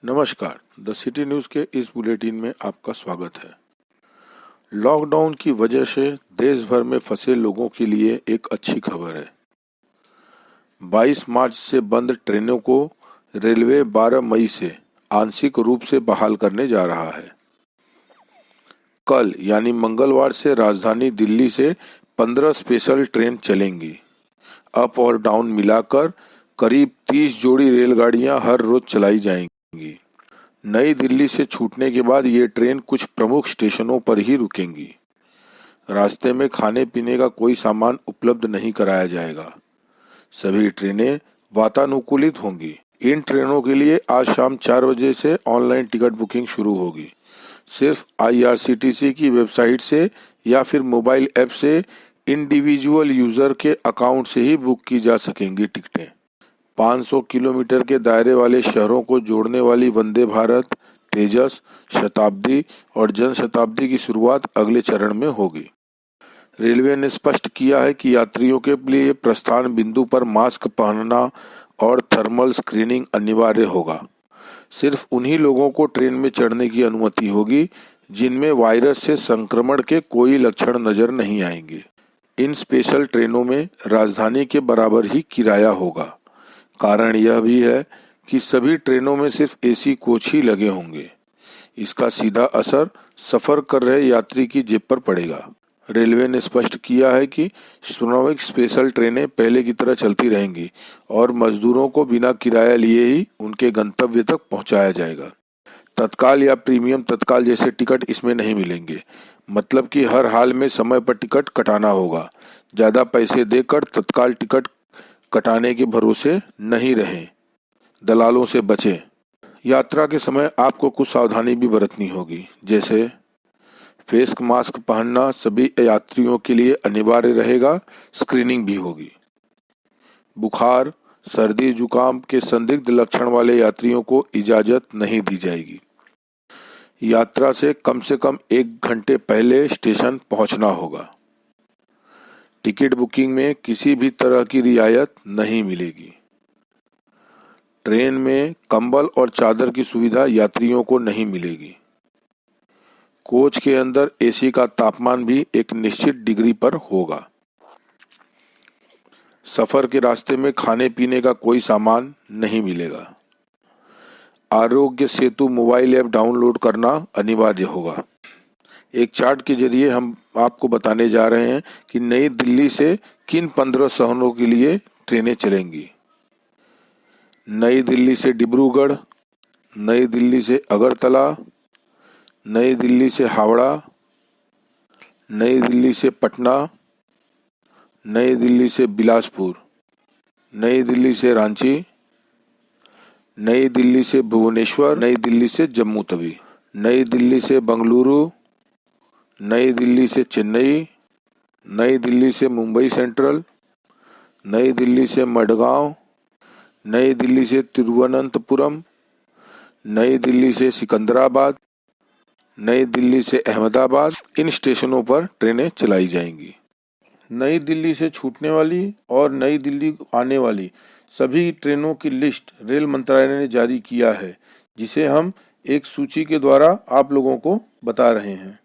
नमस्कार, the city news के इस बुलेटिन में आपका स्वागत है। लॉकडाउन की वजह से देश भर में फंसे लोगों के लिए एक अच्छी खबर है। 22 मार्च से बंद ट्रेनों को रेलवे 12 मई से आंशिक रूप से बहाल करने जा रहा है। कल यानी मंगलवार से राजधानी दिल्ली से 15 स्पेशल ट्रेन चलेंगी। अप और डाउन मिलाकर करीब 30 जोड़ी रेलगाड़ियां हर रोज चलाई जाएंगी। नई दिल्ली से छूटने के बाद ये ट्रेन कुछ प्रमुख स्टेशनों पर ही रुकेंगी। रास्ते में खाने पीने का कोई सामान उपलब्ध नहीं कराया जाएगा। सभी ट्रेनें वातानुकूलित होंगी। इन ट्रेनों के लिए आज शाम 4 बजे से ऑनलाइन टिकट बुकिंग शुरू होगी। सिर्फ IRCTC की वेबसाइट से या फिर मोबाइल ऐप से इंडिविजुअल यूजर के अकाउंट से ही बुक की जा सकेंगी टिकटें। 500 किलोमीटर के दायरे वाले शहरों को जोड़ने वाली वंदे भारत, तेजस, शताब्दी और जन शताब्दी की शुरुआत अगले चरण में होगी। रेलवे ने स्पष्ट किया है कि यात्रियों के लिए प्रस्थान बिंदु पर मास्क पहनना और थर्मल स्क्रीनिंग अनिवार्य होगा। सिर्फ उन्हीं लोगों को ट्रेन में चढ़ने की अनुमति होगी जिनमें वायरस से संक्रमण के कोई लक्षण नजर नहीं आएंगे। इन स्पेशल ट्रेनों में राजधानी के बराबर ही किराया होगा। कारण यह भी है कि सभी ट्रेनों में सिर्फ AC कोच ही लगे होंगे। इसका सीधा असर सफर कर रहे यात्री की जेब पर पड़ेगा। रेलवे ने स्पष्ट किया है कि श्रमिक स्पेशल ट्रेनें पहले की तरह चलती रहेंगी और मजदूरों को बिना किराया लिए ही उनके गंतव्य तक पहुंचाया जाएगा। तत्काल या प्रीमियम तत्काल जैसे टिकट इसमें नहीं मिलेंगे। मतलब कि हर हाल में समय पर टिकट कटाना होगा। ज़्यादा पैसे देकर तत्काल टिकट कटाने के भरोसे नहीं रहें। दलालों से बचें। यात्रा के समय आपको कुछ सावधानी भी बरतनी होगी, जैसे फेस मास्क पहनना सभी यात्रियों के लिए अनिवार्य रहेगा। स्क्रीनिंग भी होगी। बुखार, सर्दी, जुकाम के संदिग्ध लक्षण वाले यात्रियों को इजाजत नहीं दी जाएगी। यात्रा से कम 1 घंटे पहले स्टेशन पहुंचना होगा। टिकट बुकिंग में किसी भी तरह की रियायत नहीं मिलेगी। ट्रेन में कंबल और चादर की सुविधा यात्रियों को नहीं मिलेगी। कोच के अंदर AC का तापमान भी एक निश्चित डिग्री पर होगा। सफर के रास्ते में खाने पीने का कोई सामान नहीं मिलेगा। Aarogya Setu mobile app download करना अनिवार्य होगा। एक चार्ट के जरिए हम आपको बताने जा रहे हैं कि नई दिल्ली से किन 15 शहरों के लिए ट्रेनें चलेंगी। नई दिल्ली से डिब्रूगढ़, नई दिल्ली से अगरतला, नई दिल्ली से हावड़ा, नई दिल्ली से पटना, नई दिल्ली से बिलासपुर, नई दिल्ली से रांची, नई दिल्ली से भुवनेश्वर, नई दिल्ली से जम्मू तवी, नई दिल्ली से बंगलुरु, नई दिल्ली से चेन्नई, नई दिल्ली से मुंबई सेंट्रल, नई दिल्ली से मडगांव, नई दिल्ली से तिरुवनंतपुरम, नई दिल्ली से सिकंदराबाद, नई दिल्ली से अहमदाबाद। इन स्टेशनों पर ट्रेनें चलाई जाएंगी। नई दिल्ली से छूटने वाली और नई दिल्ली आने वाली सभी ट्रेनों की लिस्ट रेल मंत्रालय ने जारी किया है, जिसे हम एक सूची के द्वारा आप लोगों को बता रहे हैं।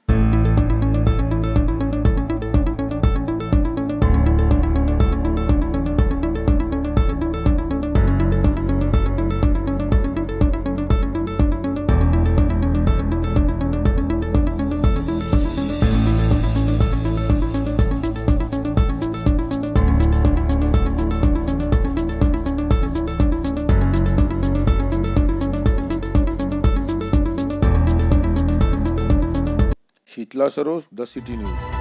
Sheetla Saroj, the city news.